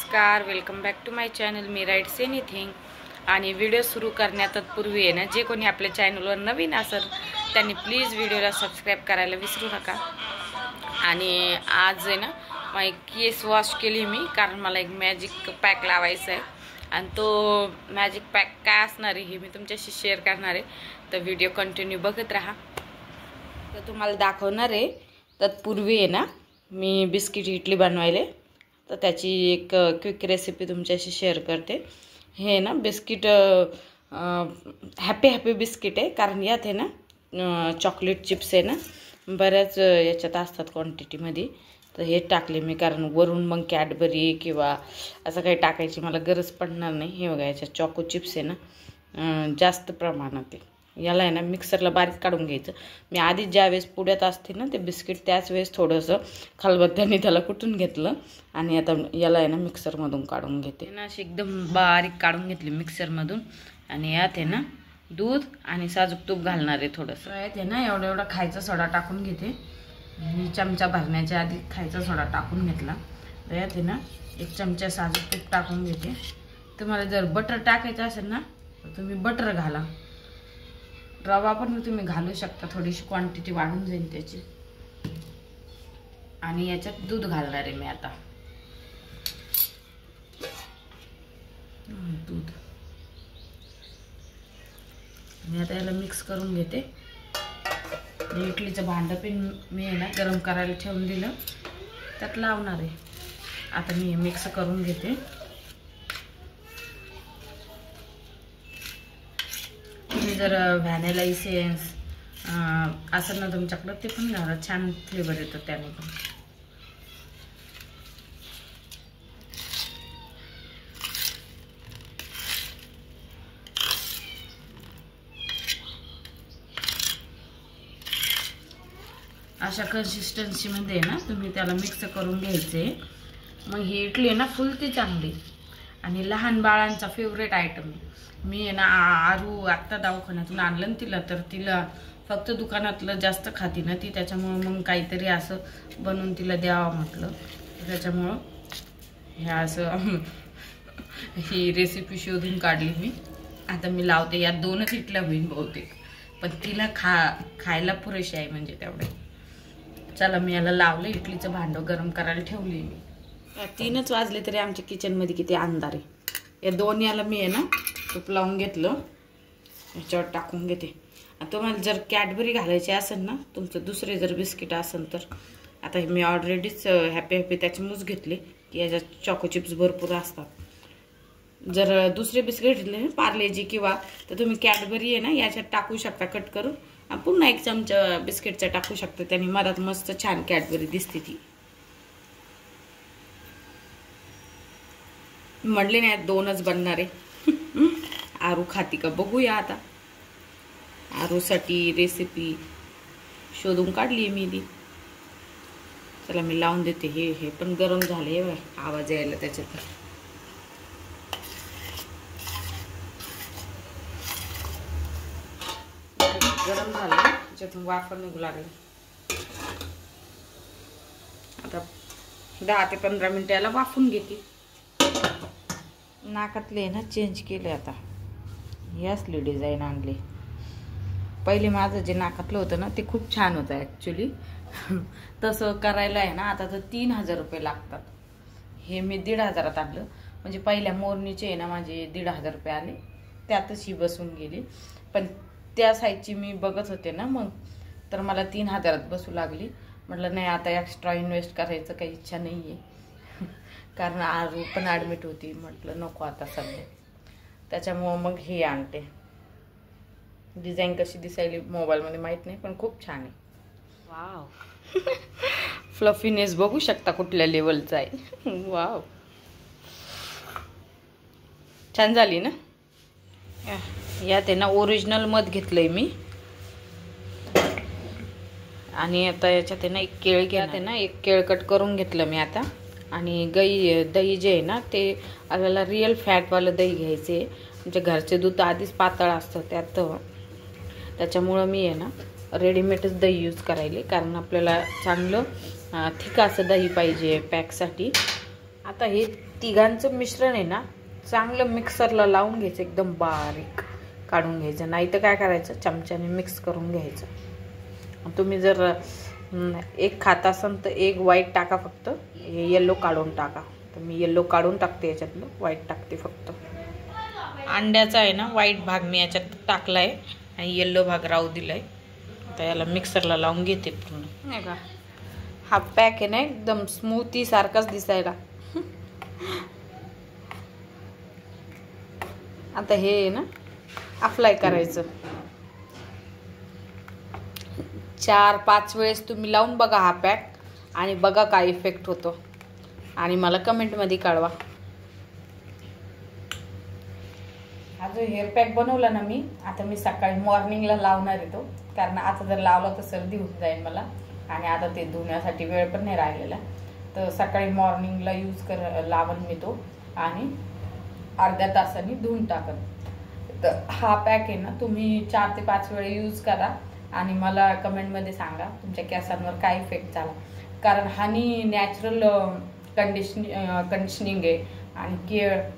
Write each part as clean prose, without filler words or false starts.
नमस्कार, welcome back to my channel मी writes anything. आणि व्हिडिओ सुरू करण्यापूर्वी आहे ना, जे कोणी आपल्या चॅनलवर नवीन असेल त्यांनी प्लीज व्हिडिओला सबस्क्राईब करायला विसरू नका। आणि आज आहे ना मी केस वॉश केली मी, कारण मला एक मॅजिक पॅक लावायचा आहे आणि तो मॅजिक पॅक काय असणार आहे हे मी तुमच्याशी शेअर करणार आहे। तर व्हिडिओ कंटिन्यू बघत राहा। तर तुम्हाला दाखवणार आहे। तत्पूर्वी आहे ना मी बिस्किट इडली बनवायले, तर त्याची एक क्विक रेसिपी तुमच्याशी शेअर करते। हे ना बिस्किट हॅपी बिस्किट आहे, कारण यात आहे ना चॉकलेट चिप्स आहे ना, बऱ्याच याच्यात असतात क्वांटिटीमध्ये। तर हे टाकले मी, कारण वरून मग कॅडबरी किंवा असं काही टाकायची मला गरज पडणार नाही। हे बघा, याच्यात चॉको चिप्स आहे ना जास्त प्रमाणात आहे। याला आहे ना मिक्सरला बारीक काढून घ्यायचं। मी आधी ज्या वेळेस पुड्यात असते ना ते बिस्किट, त्याच वेळेस थोडंसं खलबत्त्याने त्याला कुटून घेतलं आणि आता याला आहे ना मिक्सरमधून काढून घेते ना, अशी एकदम बारीक काढून घेतली मिक्सरमधून। आणि यात आहे ना दूध आणि साजूक तूप घालणार आहे थोडंसं। यात आहे ना एवढा खायचा सोडा टाकून घेते। मी चमचा भरण्याच्या आधी खायचा सोडा टाकून घेतला। तर यात आहे ना एक चमचा साजूक तूप टाकून घेते। तुम्हाला जर बटर टाकायचं असेल ना तर तुम्ही बटर घाला, रवा पण तुम्ही घालू शकता, थोडीशी क्वांटिटी वाढून जाईल त्याची। आणि याच्यात दूध घालणार आहे मी आता। दूध मी आता याला मिक्स करून घेते। इडलीचं भांडं पण मी आहे ना गरम करायला ठेवून दिलं, त्यात लावणार आहे। आता मी मिक्स करून घेते। तुम्ही जर व्हॅनिला इसेन्स असं ना तुमच्याकडं ते पण घाला, छान फ्लेवर येतो त्याने पण। अशा कन्सिस्टन्सीमध्ये ना तुम्ही त्याला मिक्स करून घ्यायचे। मग ही इडली आहे ना फुलते चांगली। आणि लहान बाळांचा फेवरेट आयटम मी आहे ना आरू आत्ता दवाखान्यातून आणलं तिला, तर तिला फक्त दुकानातलं जास्त खाती ना ती, त्याच्यामुळं मग काहीतरी असं बनवून तिला द्यावं म्हटलं। त्याच्यामुळं ह्या असं ही रेसिपी शोधून काढली मी। आता मी लावते, यात 2च इडल्या होईल बहुतेक, पण तिला खायला पुरेशी आहे म्हणजे तेवढे। चला मी याला लावलं, इडलीचं भांडं गरम करायला ठेवली मी। 3च वाजले तरी आमच्या किचनमध्ये किती अंधार आहे। या 2 याला मी आहे ना तूप लावून घेतलं, याच्यावर टाकून घेते। तुम्हाला जर कॅडबरी घालायची असेल ना, तुमचं दुसरे जर बिस्किट असेल तर, आता मी ऑलरेडीच हॅपी त्याच्यामुळेच घेतले की याच्यात चॉको चिप्स भरपूर असतात। जर दुसरे बिस्किट घेतले ना पार्लेजी किंवा, तर तुम्ही कॅडबरी आहे ना याच्यात टाकू शकता कट करून, पुन्हा 1 चमचा बिस्किटचा टाकू शकता, त्याने मधात मस्त छान कॅडबरी दिसते ती। म्हणले नाही 2च बनणार आहे। आरू खाती का बघूया आता। आरूसाठी रेसिपी शोधून काढली मी ती। चला मी लावून देते। हे पण गरम झाले, आवाज यायला त्याच्यात। गरम झालं, त्याच्यातून वाफ निघू लागली। आता 10 ते 15 मिनिटं याला वाफून घेते। नाकातले ना चेंज केले, आता ही असली डिझाईन आणली। पहिले माझं जे नाकातलं होतं ना ते खूप छान होतं ॲक्च्युली। तसं करायला आहे ना आता तर 3000 रुपये लागतात। हे मी 1500 आणलं, म्हणजे पहिल्या मोरणीचे आहे ना माझे 1500 रुपये आले, त्यातच ही बसून गेली। पण त्या साईजची मी बघत होते ना मग, तर मला 3000 बसू लागली। म्हटलं नाही आता एक्स्ट्रा इन्व्हेस्ट करायचं काही इच्छा नाही आहे, कारण आरू पण ॲडमिट होती। म्हटलं नको आता सध्या, त्याच्यामुळं मग हे आणते। डिझाईन कशी दिसायली मोबाईलमध्ये माहीत नाही, पण खूप छान आहे। वाव फ्लफीनेस बघू शकता कुठल्या लेवलचा आहे। वाव छान झाली ना। यात आहे ना ओरिजिनल मध घेतलंय मी। आणि आता याच्यात आहे ना एक केळ घ्यायचं आहे ना, एक केळ कट करून घेतलं मी आता। आणि दही जे आहे ना ते आपल्याला रिअल फॅटवालं दही घ्यायचे। म्हणजे घरचे दूध आधीच पातळ असतं त्यात, त्याच्यामुळं मी आहे ना रेडीमेडच दही यूज करायले, कारण आपल्याला चांगलं थिक असं दही पाहिजे पॅकसाठी। आता हे तिघांचं मिश्रण आहे ना चांगलं मिक्सरला लावून घ्यायचं, एकदम बारीक काढून घ्यायचं. नाही तर काय करायचं, चमच्याने मिक्स करून घ्यायचं. तुम्ही जर एक खात असाल तर एक व्हाईट टाका, फक्त हे येल्लो काढून टाका. तर मी येल्लो काढून टाकते, याच्यातलं व्हाईट टाकते फक्त. अंड्याचा आहे ना व्हाईट भाग मी याच्यात टाकला आहे आणि येल्लो भाग राहू दिला आहे. आता याला मिक्सरला लावून घेते पूर्ण. नाही का हा पॅक आहे ना एकदम स्मूथी सारखाच दिसायला. आता हे आहे ना अप्लाय करायचं. 4-5 वेळेस तुम्ही लावून बघा हा पॅक आणि बघा काय इफेक्ट होतो आणि मला कमेंटमध्ये कळवा. हा जो हेअर पॅक बनवला ना मी, आता मी सकाळी मॉर्निंगला लावणार आहे तो, कारण आता जर लावला तर सर्दी होऊन जाईल मला आणि आता ते धुण्यासाठी वेळ पण नाही राहिलेला. तर सकाळी मॉर्निंगला लावन मी तो आणि अर्ध्या तासाने धुवून टाकन. तर हा पॅक आहे ना तुम्ही 4 ते 5 वेळा यूज करा आणि मला कमेंटमध्ये सांगा तुमच्या केसांवर काय इफेक्ट झाला. कारण हानी नॅचरल कंडिशनिंग आहे आणि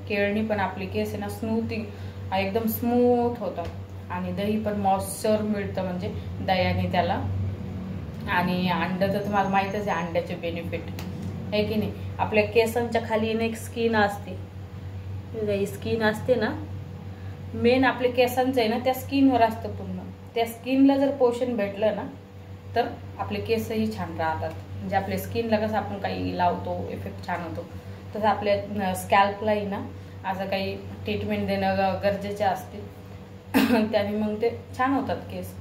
केळणी पण आपली केस आहे ना स्मूथिंग एकदम स्मूथ होतात आणि दही पण मॉइश्चर मिळतं म्हणजे दह्याने त्याला. आणि अंडं तर तुम्हाला माहीतच आहे अंड्याचे बेनिफिट आहे की नाही. आपल्या केसांच्या खाली एक स्किन असते, स्किन असते ना, मेन आपल्या केसांचं आहे ना त्या स्किनवर असतं पूर्ण. त्या स्किनला जर पोषण भेटलं ना तर आपले केसही छान राहतात. म्हणजे आपल्या स्किनला कसं आपण काही लावतो इफेक्ट छान होतो, तसं आपल्या स्कॅल्पलाही ना असं काही ट्रीटमेंट देणं गरजेचे असते. त्याने मग ते छान होतात केस.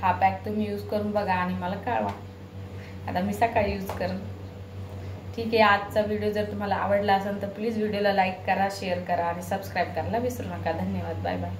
हा पॅक तुम्ही यूज करून बघा आणि मला कळवा. आता मी सकाळी यूज करेन. ठीक आहे, आजचा व्हिडिओ जर तुम्हाला आवडला असेल तर प्लीज व्हिडिओला लाईक करा, शेअर करा आणि सबस्क्राईब करायला विसरू नका. धन्यवाद. Bye bye.